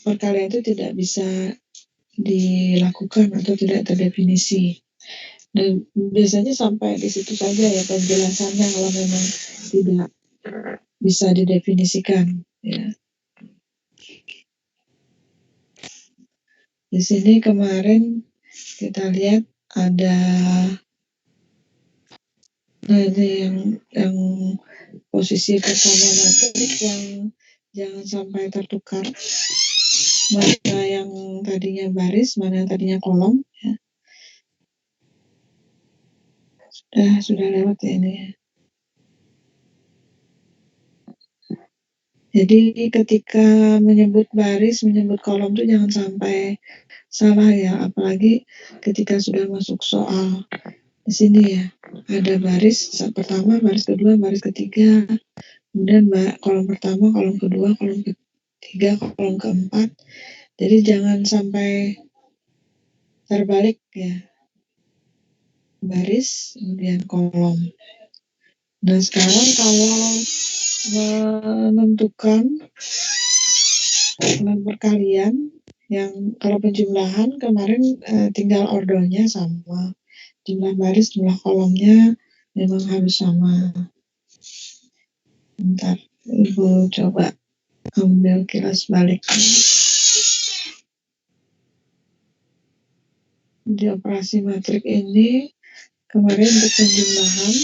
perkalian itu tidak bisa dilakukan atau tidak terdefinisi. Dan biasanya sampai di situ saja ya penjelasannya kalau memang tidak bisa didefinisikan ya. Di sini kemarin kita lihat ada ini yang posisi pertama matrik yang jangan sampai tertukar, mana yang tadinya baris, mana yang tadinya kolom ya. Sudah lewat ya ini. Jadi ketika menyebut baris, menyebut kolom itu jangan sampai salah ya, apalagi ketika sudah masuk soal di sini ya. Ada baris pertama, baris kedua, baris ketiga, kemudian kolom pertama, kolom kedua, kolom ketiga, kolom keempat. Jadi jangan sampai terbalik ya. Baris, kemudian kolom. Nah sekarang kalau menentukan perkalian yang kalau penjumlahan kemarin tinggal ordonya sama, jumlah baris, jumlah kolomnya memang harus sama. Bentar, Ibu coba ambil kilas balik. Di operasi matrik ini kemarin untuk penjumlahan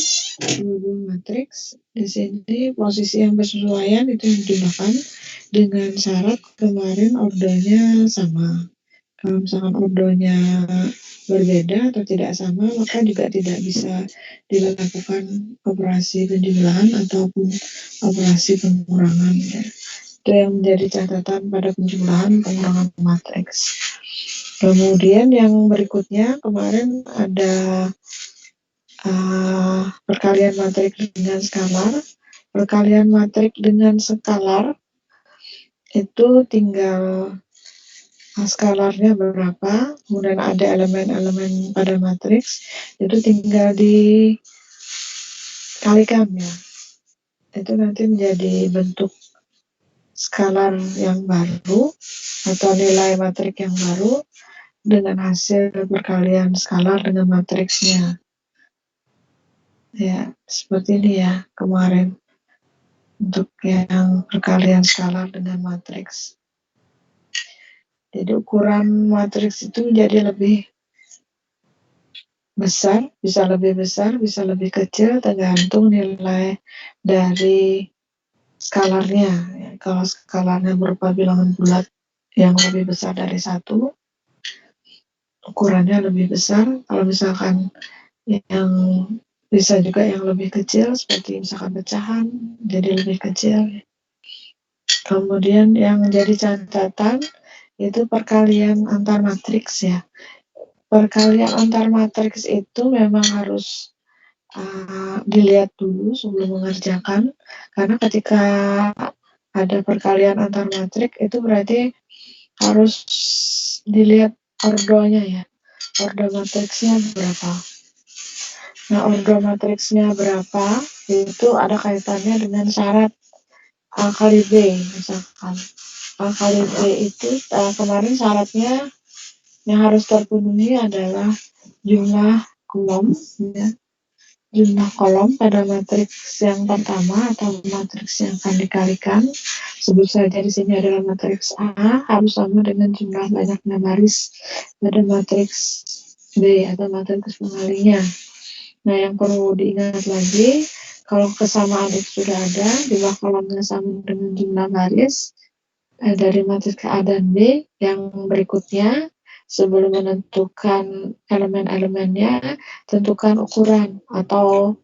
dua matriks, di sini posisi yang bersesuaian itu yang dijumlahkan dengan syarat kemarin ordonya sama. Kalau misalkan ordonya berbeda atau tidak sama, maka juga tidak bisa dilakukan operasi penjumlahan ataupun operasi pengurangan ya. Itu yang menjadi catatan pada penjumlahan pengurangan matriks. Kemudian yang berikutnya kemarin ada perkalian matrik dengan skalar. Perkalian matrik dengan skalar itu tinggal skalarnya berapa, kemudian ada elemen-elemen pada matriks, itu tinggal dikalikan ya. Itu nanti menjadi bentuk skalar yang baru atau nilai matrik yang baru dengan hasil perkalian skalar dengan matriksnya. Ya, seperti ini ya kemarin untuk yang perkalian skalar dengan matriks. Jadi ukuran matriks itu menjadi lebih besar, bisa lebih kecil tergantung nilai dari skalarnya. Ya, kalau skalarnya berupa bilangan bulat yang lebih besar dari 1, ukurannya lebih besar. Kalau misalkan yang bisa juga yang lebih kecil seperti misalkan pecahan jadi lebih kecil. Kemudian yang menjadi catatan itu perkalian antar matriks ya. Perkalian antar matriks itu memang harus dilihat dulu sebelum mengerjakan, karena ketika ada perkalian antar matriks itu berarti harus dilihat ordonya ya, ordo matriksnya berapa. Nah, ordo matriksnya berapa itu ada kaitannya dengan syarat A kali B misalkan. A kali B itu kemarin syaratnya yang harus terpenuhi adalah jumlah kolom ya. Jumlah kolom pada matriks yang pertama atau matriks yang akan dikalikan, sebut saja di sini adalah matriks A, harus sama dengan jumlah banyaknya baris pada matriks B atau matriks pengalinya. Nah, yang perlu diingat lagi, kalau kesamaan itu sudah ada, jumlah kolomnya sama dengan jumlah baris dari matriks A dan B, yang berikutnya sebelum menentukan elemen-elemennya, tentukan ukuran atau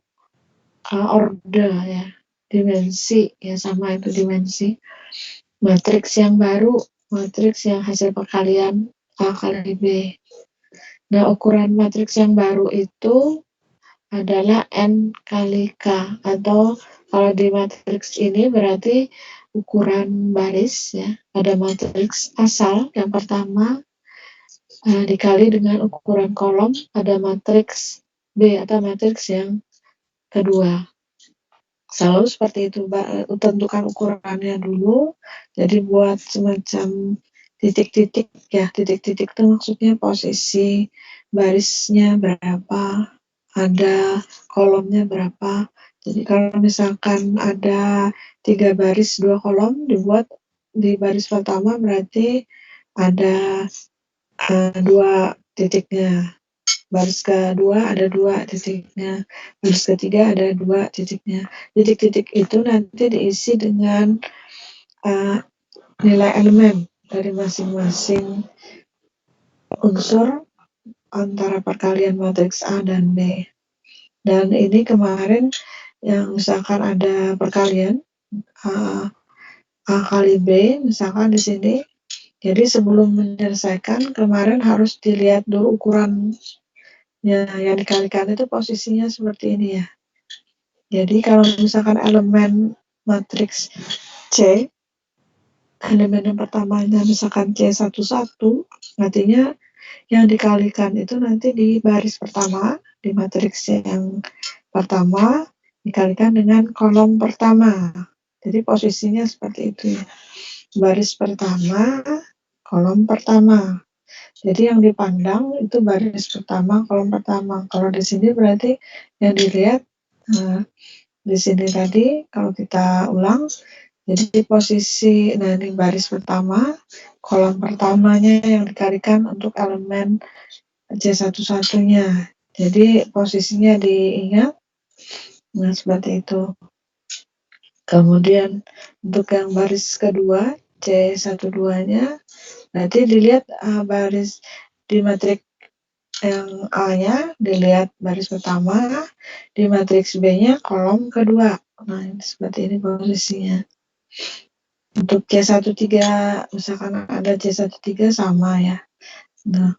order ya, dimensi ya, sama itu dimensi matriks yang baru, matriks yang hasil perkalian A kali B. Nah, ukuran matriks yang baru itu adalah N kali K, atau kalau di matriks ini berarti ukuran baris ya, pada matriks asal yang pertama dikali dengan ukuran kolom pada matriks B atau matriks yang kedua. Selalu seperti itu, tentukan ukurannya dulu. Jadi buat semacam titik-titik ya, titik-titik itu maksudnya posisi barisnya berapa, ada kolomnya berapa. Jadi kalau misalkan ada 3 baris 2 kolom, dibuat di baris pertama berarti ada 2 titiknya. Baris kedua ada 2 titiknya, baris ketiga ada 2 titiknya. Titik-titik itu nanti diisi dengan nilai elemen dari masing-masing unsur antara perkalian matriks A dan B. Dan ini kemarin yang misalkan ada perkalian A kali B, misalkan di sini. Jadi sebelum menyelesaikan kemarin harus dilihat dulu ukuran yang dikalikan itu posisinya seperti ini ya. Jadi kalau misalkan elemen matriks C, elemen yang pertamanya misalkan C11, artinya yang dikalikan itu nanti di baris pertama, di matriks yang pertama dikalikan dengan kolom pertama. Jadi posisinya seperti itu ya. Baris pertama, kolom pertama. Jadi yang dipandang itu baris pertama, kolom pertama. Kalau di sini berarti yang dilihat di sini tadi kalau kita ulang, jadi posisi ini baris pertama, kolom pertamanya yang dikalikan untuk elemen C11-nya. Jadi posisinya diingat, nah seperti itu. Kemudian untuk yang baris kedua, C12-nya, nanti dilihat baris di matriks yang A-nya dilihat baris pertama, di matriks B-nya kolom kedua. Nah, ini seperti ini posisinya. Untuk C13, misalkan ada C13 sama ya. Nah,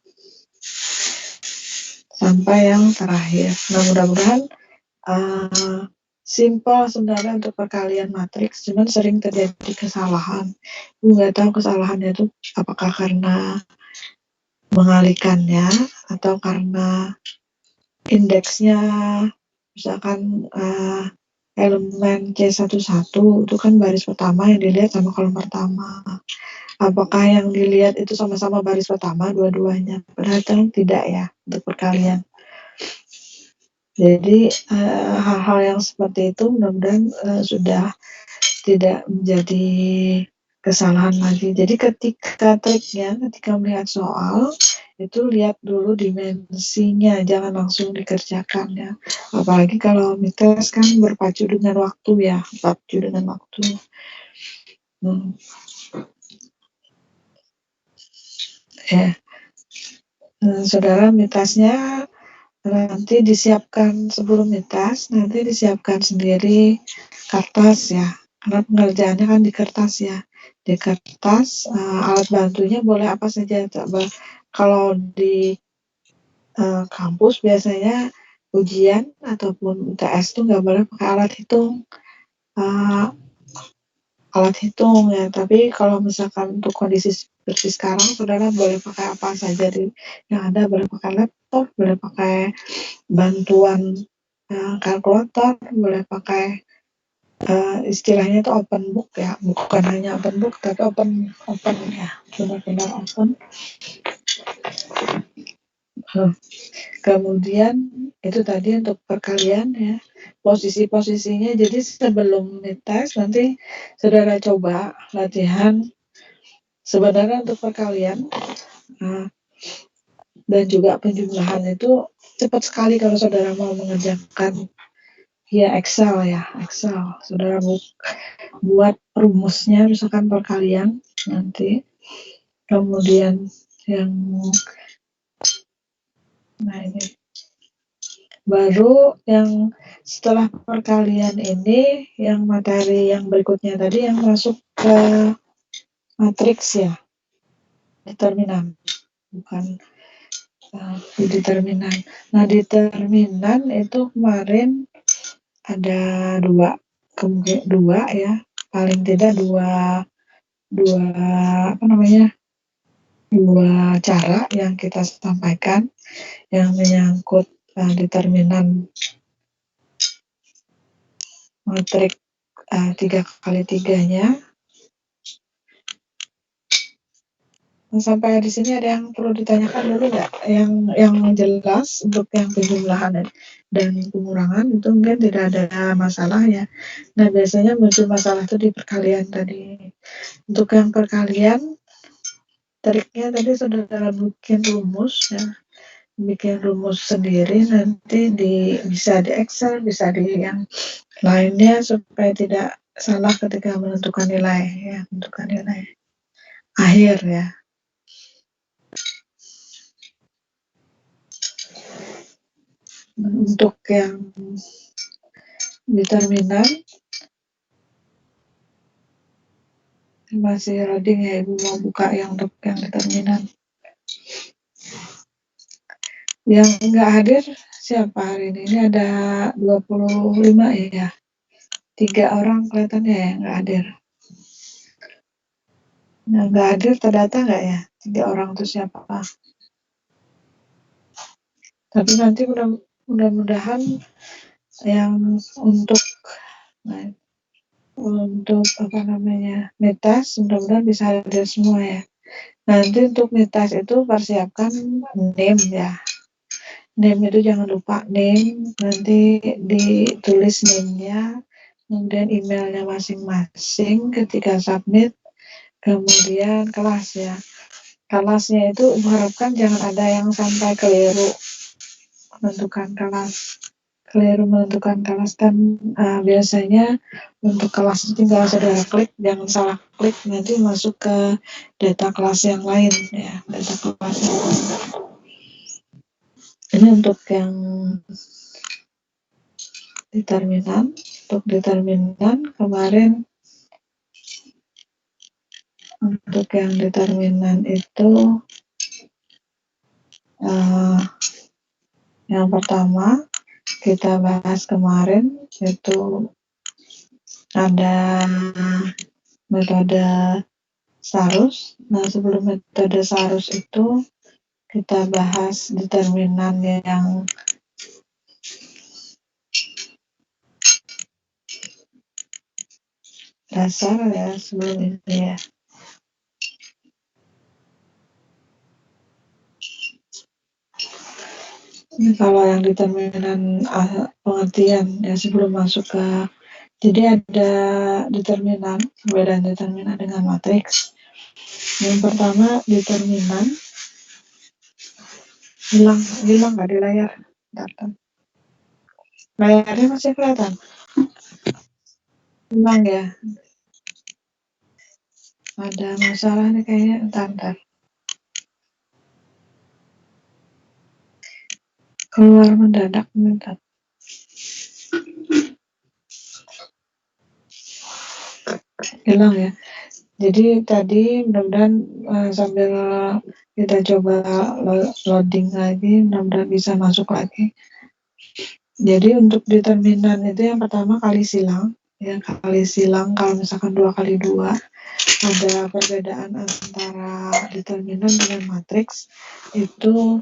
sampai yang terakhir. Nah, mudah-mudahan simpel sebenarnya untuk perkalian matriks, cuman sering terjadi kesalahan. Nggak tahu kesalahannya itu apakah karena mengalihkannya atau karena indeksnya, misalkan elemen C11 itu kan baris pertama yang dilihat sama kolom pertama. Apakah yang dilihat itu sama-sama baris pertama dua-duanya? Padahal tidak ya untuk perkalian. Jadi hal-hal yang seperti itu mudah-mudahan sudah tidak menjadi kesalahan lagi. Jadi ketika melihat soal itu lihat dulu dimensinya, jangan langsung dikerjakan ya. Apalagi kalau mites kan berpacu dengan waktu ya, berpacu dengan waktu. Saudara mitasnya nanti disiapkan sebelum mitas, nanti disiapkan sendiri kertas ya. Karena pengerjaannya kan di kertas ya. Di kertas alat bantunya boleh apa saja. Kalau di kampus biasanya ujian ataupun UTS itu nggak boleh pakai alat hitung ya. Tapi kalau misalkan untuk kondisi seperti sekarang, saudara boleh pakai apa saja yang ada, boleh pakai laptop, boleh pakai bantuan kalkulator, boleh pakai istilahnya itu open book ya, bukan hanya open book tapi open ya, benar-benar open. Kemudian itu tadi untuk perkalian ya, posisi-posisinya. Jadi sebelum mites nanti saudara coba latihan sebenarnya untuk perkalian dan juga penjumlahan itu cepat sekali kalau saudara mau mengerjakan ya Excel. Saudara buat rumusnya misalkan perkalian nanti, kemudian yang ini baru yang setelah perkalian ini, yang materi yang berikutnya tadi yang masuk ke matriks ya, determinan, bukan di determinan. Nah, determinan itu kemarin ada dua ya, paling tidak dua cara yang kita sampaikan yang menyangkut determinan matrik 3x3-nya. Sampai di sini ada yang perlu ditanyakan dulu nggak? Yang jelas untuk yang penjumlahan dan pengurangan itu mungkin tidak ada masalah ya. Nah, biasanya muncul masalah itu di perkalian tadi. Untuk yang perkalian, triknya tadi saudara bikin rumus ya. Bikin rumus sendiri, nanti bisa di Excel, bisa di yang lainnya supaya tidak salah ketika menentukan nilai ya, menentukan nilai akhir ya. Untuk yang determinan masih loading ya, Ibu mau buka yang untuk yang determinan. Yang enggak hadir siapa hari ini? Ini ada 25 ya. 3 orang kelihatannya ya enggak hadir. Nah, enggak hadir terdata enggak ya? 3 orang itu siapa? Tapi nanti mudah-mudahan yang untuk apa namanya metas mudah-mudahan bisa hadir semua ya. Nanti untuk metas itu persiapkan name ya. Name itu jangan lupa name, nanti ditulis name-nya, kemudian emailnya masing-masing ketika submit, kemudian kelas ya. Kelasnya itu mengharapkan jangan ada yang sampai keliru menentukan kelas. Keliru menentukan kelas kan biasanya untuk kelas itu tinggal saudara klik, jangan salah klik nanti masuk ke data kelas yang lain ya, data kelas yang lain. Ini untuk yang determinan. Untuk determinan kemarin untuk yang determinan itu yang pertama kita bahas kemarin itu ada metode Sarus. Nah, sebelum metode Sarus itu kita bahas determinan yang dasar ya sebelum ini ya. Ini kalau yang determinan pengertian ya sebelum masuk ke, jadi ada determinan, perbedaan determinan dengan matriks. Yang pertama determinan hilang nggak di layar? Datang. Layarnya masih kelihatan? Hilang ya? Ada masalah nih kayaknya, entar. Keluar mendadak mendadak. Hilang ya. Jadi tadi mudah-mudahan sambil kita coba loading lagi, mudah-mudahan bisa masuk lagi. Jadi untuk determinan itu yang pertama kali silang. Ya, kali silang kalau misalkan 2 kali 2 ada perbedaan antara determinan dengan matriks. Itu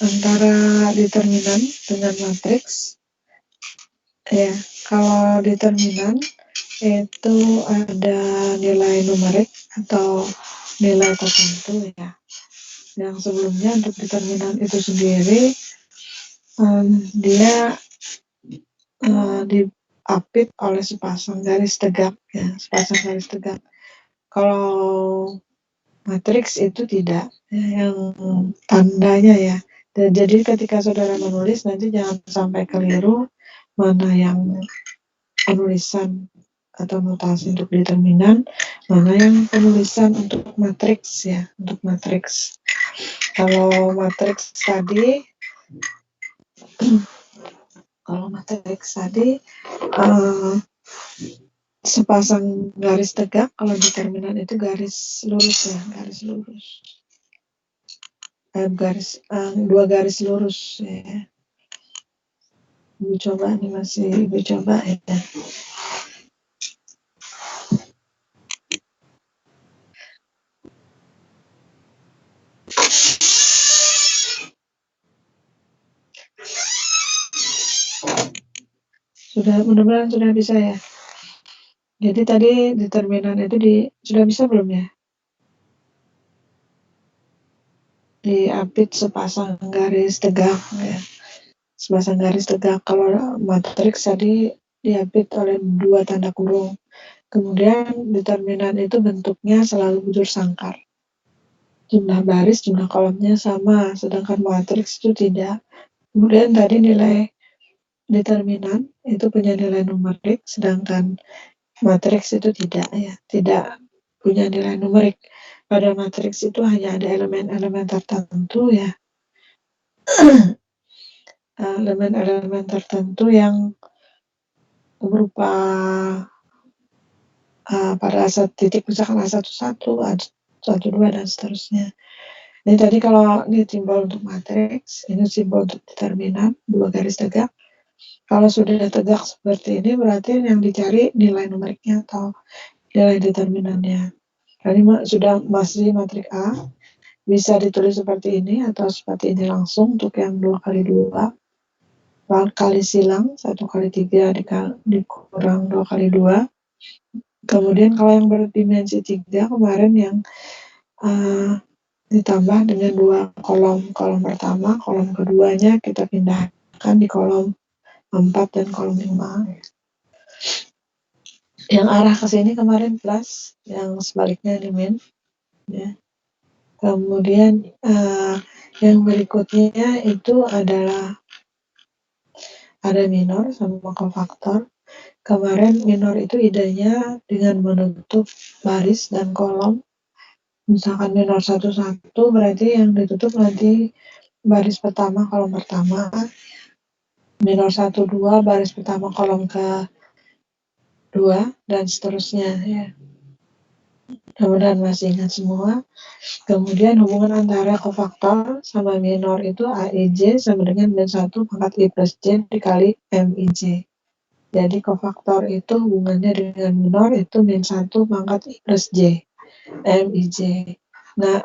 antara determinan dengan matriks. Ya, kalau determinan itu ada nilai numerik atau nilai tertentu ya. Yang sebelumnya untuk determinan itu sendiri dia diapit oleh sepasang garis tegak ya, sepasang garis tegak. Kalau matriks itu tidak ya, yang tandanya ya. Dan jadi ketika saudara menulis nanti jangan sampai keliru mana yang penulisan atau notasi untuk determinan, mana yang penulisan untuk matriks ya, untuk matriks. Kalau matriks tadi sepasang garis tegak, kalau determinan itu garis lurus ya, garis lurus. Dua garis lurus ya. Ibu coba nih, masih Ibu coba ya. Mudah-mudahan sudah bisa ya. Jadi tadi determinan itu sudah bisa belum ya? Diapit sepasang garis tegak ya. Sepasang garis tegak. Kalau matriks tadi diapit oleh 2 tanda kurung. Kemudian determinan itu bentuknya selalu bujur sangkar. Jumlah baris, jumlah kolomnya sama, sedangkan matriks itu tidak. Kemudian tadi nilai determinan itu punya nilai numerik, sedangkan matriks itu tidak ya, tidak punya nilai numerik. Pada matriks itu hanya ada elemen-elemen tertentu ya, elemen-elemen tertentu yang berupa pada saat titik misalkan A11, A12 dan seterusnya. Ini tadi kalau ini simbol untuk matriks, ini simbol untuk determinan, 2 garis tegak. Kalau sudah tegak seperti ini berarti yang dicari nilai numeriknya atau nilai determinannya. Tadi sudah masih matrik A, bisa ditulis seperti ini atau seperti ini langsung untuk yang 2x2. Kali silang 1x3 dikurang 2x2. Kemudian kalau yang berdimensi 3 kemarin yang ditambah dengan 2 kolom. Kolom pertama, kolom keduanya kita pindahkan di kolom 4 dan kolom 5. Yang arah ke sini kemarin plus, yang sebaliknya ini min. Ya. Kemudian yang berikutnya itu adalah ada minor sama kofaktor. Kemarin minor itu idenya dengan menutup baris dan kolom. Misalkan minor 11 berarti yang ditutup nanti baris pertama kolom pertama. Minor 12 baris pertama kolom kedua dan seterusnya ya. Mudah-mudahan masih ingat semua. Kemudian hubungan antara kofaktor sama minor itu AIJ sama dengan min 1 pangkat I plus J dikali MIJ. Jadi kofaktor itu hubungannya dengan minor itu min 1 pangkat I plus J, MIJ. Nah,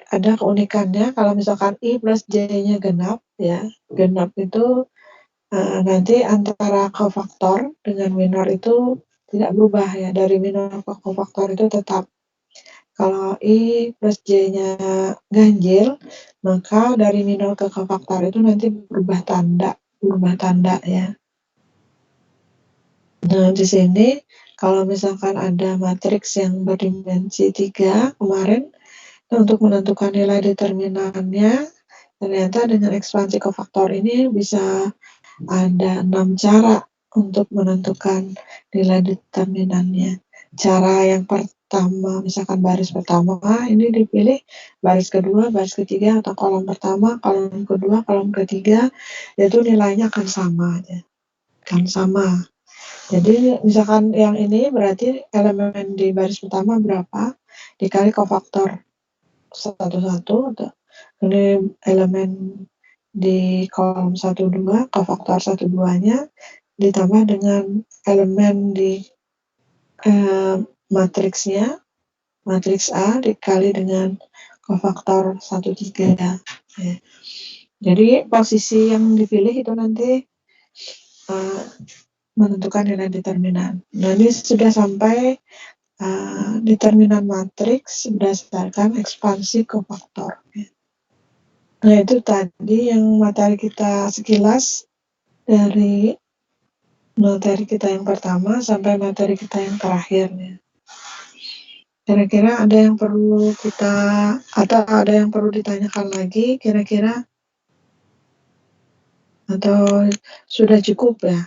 ada keunikannya kalau misalkan I plus J-nya genap, ya. Genap itu nanti antara kofaktor dengan minor itu tidak berubah ya. Dari minor ke kofaktor itu tetap. Kalau I plus J-nya ganjil, maka dari minor ke kofaktor itu nanti berubah tanda ya. Nah, di sini kalau misalkan ada matriks yang berdimensi 3 kemarin, untuk menentukan nilai determinannya, ternyata dengan ekspansi kofaktor ini bisa ada 6 cara untuk menentukan nilai determinannya. Cara yang pertama, misalkan baris pertama, ini dipilih baris kedua, baris ketiga, atau kolom pertama, kolom kedua, kolom ketiga, itu nilainya akan sama. Jadi misalkan yang ini berarti elemen di baris pertama berapa, dikali kofaktor 1, ini elemen di kolom 1, 2, kofaktor 1, 2-nya ditambah dengan elemen di matriksnya, matriks A dikali dengan kofaktor 1, 3 ya. Jadi posisi yang dipilih itu nanti menentukan nilai determinan. Nah, ini sudah sampai determinan matriks berdasarkan ekspansi kofaktor. Nah, itu tadi yang materi kita sekilas dari materi kita yang pertama sampai materi kita yang terakhir. Kira-kira ada yang perlu ada yang perlu ditanyakan lagi kira-kira? Atau sudah cukup ya?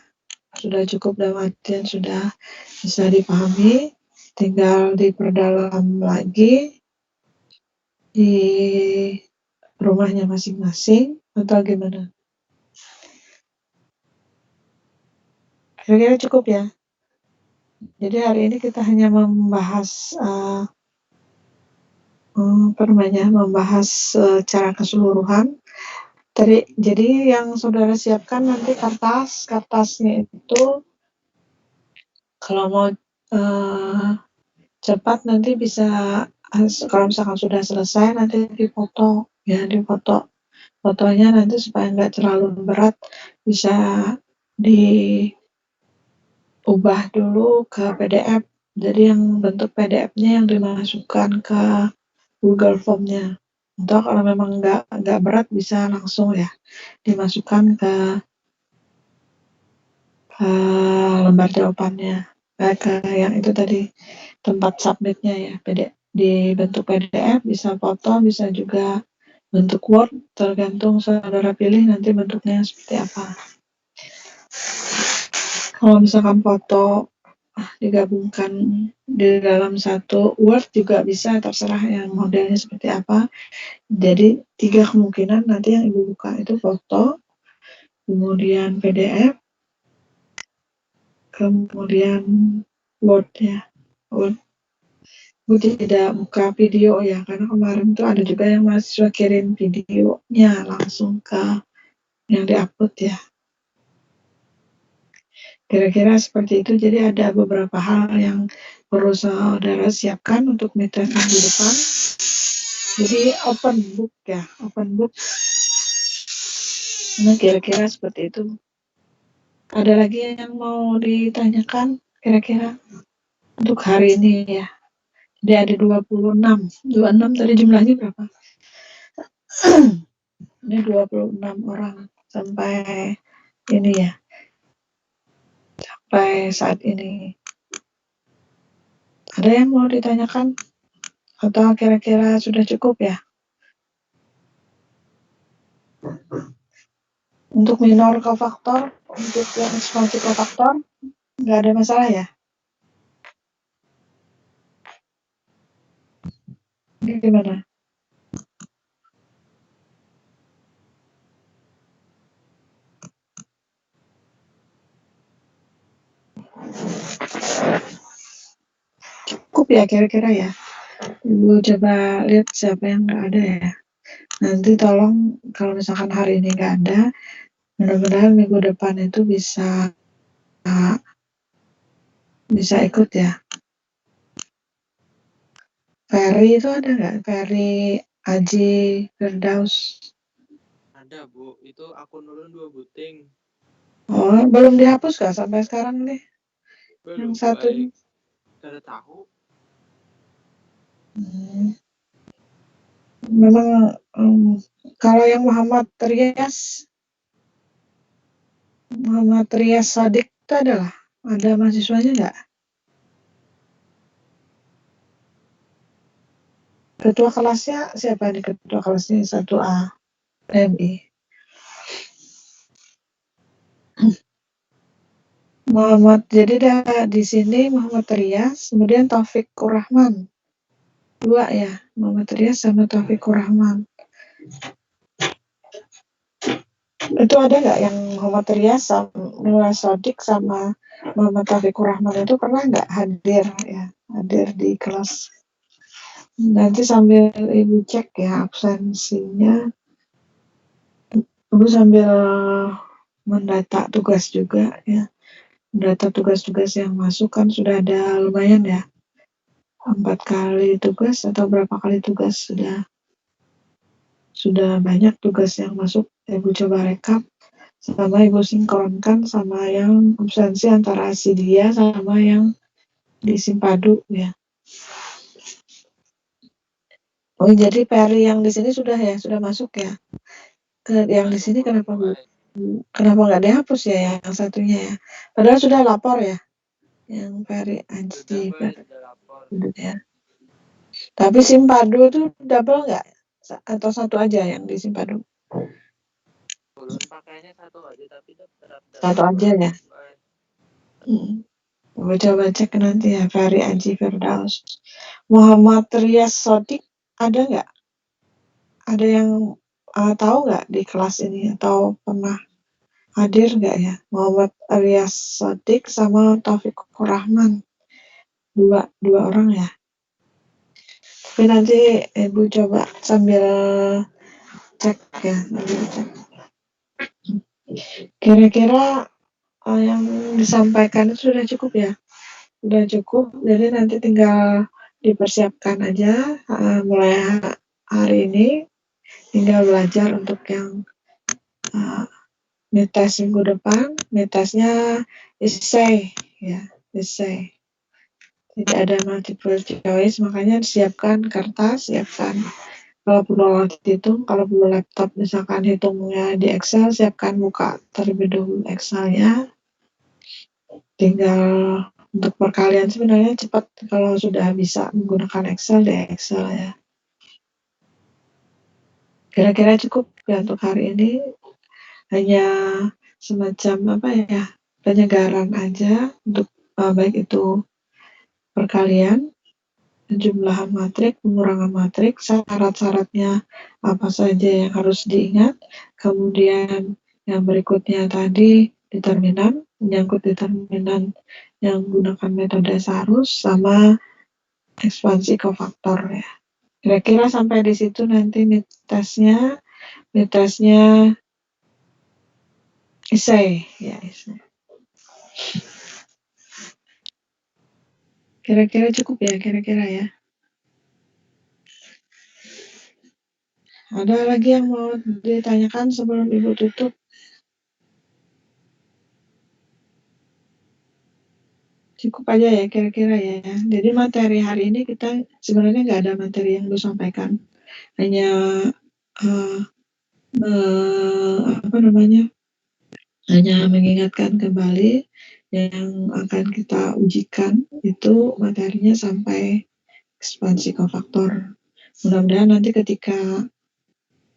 Sudah cukup dalam artian sudah bisa dipahami, tinggal diperdalam lagi di rumahnya masing-masing atau gimana? Kira-kira cukup ya? Jadi hari ini kita hanya membahas membahas secara keseluruhan. Jadi yang saudara siapkan nanti kertasnya itu kalau mau cepat nanti bisa, kalau misalkan sudah selesai nanti difoto ya, fotonya nanti supaya nggak terlalu berat bisa di ubah dulu ke PDF. Jadi yang bentuk PDF-nya yang dimasukkan ke Google Form-nya. Atau kalau memang nggak berat bisa langsung ya dimasukkan ke lembar jawabannya. Ke yang itu tadi tempat submitnya ya. Di bentuk PDF bisa foto, bisa juga bentuk Word, tergantung saudara pilih nanti bentuknya seperti apa. Kalau misalkan foto digabungkan di dalam satu Word juga bisa, terserah yang modelnya seperti apa. Jadi 3 kemungkinan nanti yang Ibu buka itu foto, kemudian PDF, kemudian Word ya. Word. Ibu tidak buka video ya, karena kemarin tuh ada juga yang mahasiswa kirim videonya langsung ke yang diupload ya. Kira-kira seperti itu. Jadi ada beberapa hal yang perlu saudara siapkan untuk midterm minggu depan. Jadi open book ya, open book. Nah kira-kira seperti itu. Ada lagi yang mau ditanyakan kira-kira untuk hari ini ya. Jadi ada 26. 26 tadi jumlahnya berapa? Ini 26 orang sampai ini ya. Sampai saat ini. Ada yang mau ditanyakan? Atau kira-kira sudah cukup ya? Untuk minor kofaktor, untuk yang ekspansi kofaktor, nggak ada masalah ya? Gimana? Cukup ya kira-kira ya? Ibu coba lihat siapa yang nggak ada ya. Nanti tolong kalau misalkan hari ini nggak ada, mudah-mudahan minggu depan itu bisa ikut ya. Ferry itu ada nggak? Ferry Aji Firdaus. Ada Bu, itu akun ulun 2 buting. Oh, belum dihapus kah sampai sekarang nih? Belum Yang Bu, satu. kada tahu. Memang kalau yang Muhammad Rias Sodik itu ada mahasiswanya nggak? Ketua kelasnya siapa nih ketua kelasnya 1A PMI? Muhammad, jadi di sini Muhammad Rias, kemudian Taufikur Rahman. 2 ya, Muhammad Rias sama Taufikur Rahman. Itu ada nggak yang Muhammad Rias sama Sodik sama Muhammad Taufikur Rahman itu pernah nggak hadir di kelas? Nanti sambil Ibu cek ya absensinya. Ibu sambil mendata tugas juga ya. Data tugas-tugas yang masuk kan sudah ada lumayan ya. 4 kali tugas atau berapa kali tugas sudah banyak tugas yang masuk. Ibu coba rekap sama Ibu sinkronkan sama yang absensi antara si dia sama yang di Simpadu ya. Oh jadi Peri yang di sini sudah masuk ya. Yang di sini kenapa nggak dihapus ya yang satunya ya? Padahal sudah lapor ya, yang Peri Anji ya. Tapi Simpadu itu double nggak? Atau satu aja yang di Simpadu? Ulun pakainya satu aja tapi Satu aja ya. Coba cek nanti ya Peri Anji Firdaus. Muhammad Rias Sodik ada nggak? Ada yang tahu nggak di kelas ini atau pernah hadir nggak ya? Muhammad Rias Sodik sama Taufik Rahman. Dua orang ya. Tapi nanti Ibu coba sambil cek ya. Kira-kira yang disampaikan itu sudah cukup ya? Sudah cukup, jadi nanti tinggal dipersiapkan aja mulai hari ini. Tinggal belajar untuk yang midtest minggu depan. Midtestnya essay ya, essay. Tidak ada multiple choice, makanya siapkan kertas, siapkan kalau perlu alat hitung, kalau perlu laptop misalkan hitungnya di Excel, siapkan buka terlebih dahulu Excel-nya. Tinggal untuk perkalian sebenarnya cepat kalau sudah bisa menggunakan Excel di Excel ya. Kira-kira cukup ya untuk hari ini. Hanya semacam apa ya, penyegaran aja untuk baik itu perkalian, penjumlahan matrik, pengurangan matrik, syarat-syaratnya apa saja yang harus diingat. Kemudian yang berikutnya tadi determinan, menyangkut determinan yang menggunakan metode Sarus sama ekspansi kofaktor ya. Kira-kira sampai di situ nanti mitesnya essay ya, essay. Kira-kira cukup ya, kira-kira ya. Ada lagi yang mau ditanyakan sebelum Ibu tutup? Cukup aja ya kira-kira ya. Jadi materi hari ini kita sebenarnya nggak ada materi yang Ibu sampaikan. Hanya hanya mengingatkan kembali yang akan kita ujikan itu materinya sampai ekspansi kofaktor. Mudah-mudahan nanti ketika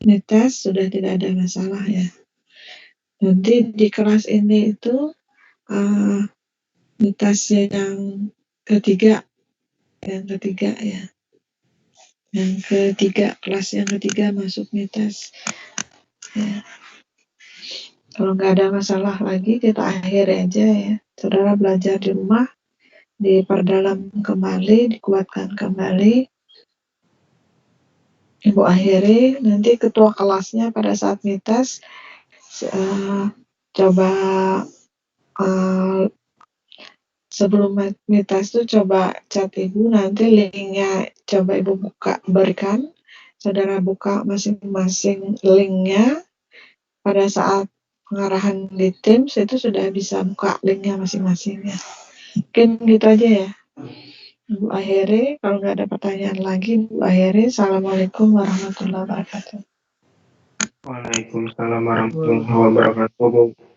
netes sudah tidak ada masalah ya. Nanti di kelas ini itu netes yang ketiga ya. Yang ketiga, kelas yang ketiga masuk netes ya. Kalau nggak ada masalah lagi kita akhiri aja ya. Saudara belajar di rumah, diperdalam kembali, dikuatkan kembali. Ibu akhiri, nanti ketua kelasnya pada saat netes coba sebelum netes tuh coba chat Ibu, nanti linknya coba Ibu berikan. Saudara buka masing-masing linknya. Pada saat pengarahan di Teams itu sudah bisa buka linknya masing-masing ya. Mungkin gitu aja ya. Ibu akhiri, kalau nggak ada pertanyaan lagi, Ibu akhiri. Assalamualaikum warahmatullahi wabarakatuh. Waalaikumsalam warahmatullahi wabarakatuh.